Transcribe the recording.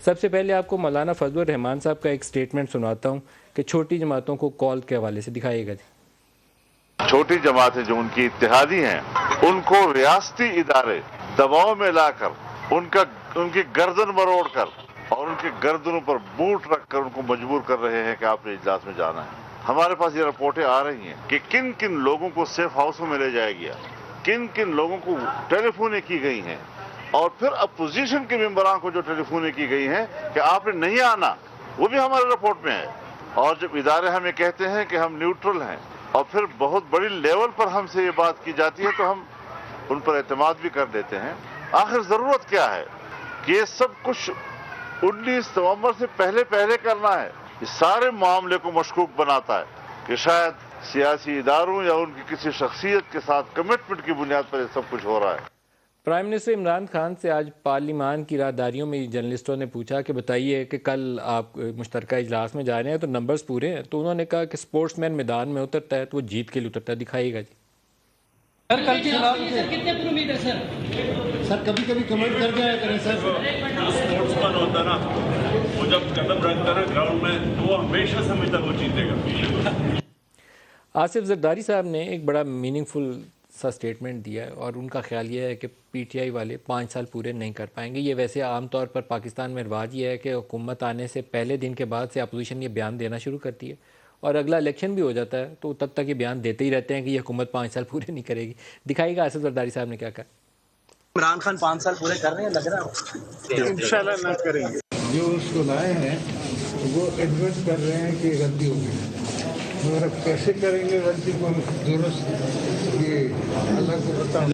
سب سے پہلے آپ کو مولانا فضل الرحمان صاحب کا ایک سٹیٹمنٹ سناتا ہوں کہ چھوٹی جماعتوں کو کال کے حوالے سے دکھائیے گا جی۔ چھوٹی جماعتیں جو ان کی اتحادی ہیں ان کو ریاستی ادارے دباؤ میں لا کر ان کی گردن مروڑ کر اور ان کی گردنوں پر بوٹ رکھ کر ان کو مجبور کر رہے ہیں کہ آپ نے اجلاس میں جانا ہے۔ ہمارے پاس یہ رپورٹیں آ رہی ہیں کہ کن کن لوگوں کو سیف ہاؤسوں میں لے جایا گیا، کن کن لوگوں کو ٹیلی فونیں کی گئی ہیں، اور پھر اپوزیشن کے ممبران کو جو ٹیلی فونیں کی گئی ہیں کہ آپ نے نہیں آنا، وہ بھی ہمارے رپورٹ میں ہے۔ اور جب ادارے ہمیں کہتے ہیں کہ ہم نیوٹرل ہیں اور پھر بہت بڑی لیول پر ہم سے یہ بات کی جاتی ہے تو ہم ان پر اعتماد بھی کر دیتے ہیں۔ آخر ضرورت کیا ہے کہ یہ سب کچھ 19 نومبر سے پہلے کرنا ہے؟ اس سارے معاملے کو مشکوک بناتا ہے کہ شاید سیاسی اداروں یا ان کی کسی شخصیت کے ساتھ کمٹمنٹ کی بنیاد پر یہ سب کچھ ہو رہا ہے۔ پرائم منسٹر عمران خان سے آج پارلیمان کی راہداریوں میں جرنلسٹوں نے پوچھا کہ بتائیے کہ کل آپ مشترکہ اجلاس میں جا رہے ہیں تو نمبرز پورے ہیں، تو انہوں نے کہا کہ سپورٹس مین میدان میں اترتا ہے تو وہ جیت کے لیے اترتا ہے۔ دکھائیے گا جی۔ سر کل کی کتنے پر امید ہے سر کبھی کبھی کمنٹ کر دیا کریں سر۔ اسپورٹس مین ہوتا نا وہ جب قدم رکھتا نا گراؤنڈ میں تو وہ ہمیشہ سمجھتا وہ جیتے گا۔ آصف زرداری صاحب نے ایک بڑا میننگ فل سا سٹیٹمنٹ دیا ہے اور ان کا خیال یہ ہے کہ پی ٹی آئی والے 5 سال پورے نہیں کر پائیں گے۔ یہ ویسے عام طور پر پاکستان میں رواج یہ ہے کہ حکومت آنے سے پہلے دن کے بعد سے اپوزیشن یہ بیان دینا شروع کرتی ہے اور اگلا الیکشن بھی ہو جاتا ہے تو تب تک یہ بیان دیتے ہی رہتے ہیں کہ یہ حکومت 5 سال پورے نہیں کرے گی۔ دکھائیے گا آصف زرداری صاحب نے کیا کہا۔ عمران خان 5 سال پورے کر رہے ہیں، لگ رہا ہے انشاءاللہ نہ کریں گے۔ جو اس کو لائے ہیں وہ ایڈمٹ کر رہے ہیں کہ غلطی ہوگی، مگر اب کیسے کریں گے غلطی کو درست یہ اللہ کو پتہ۔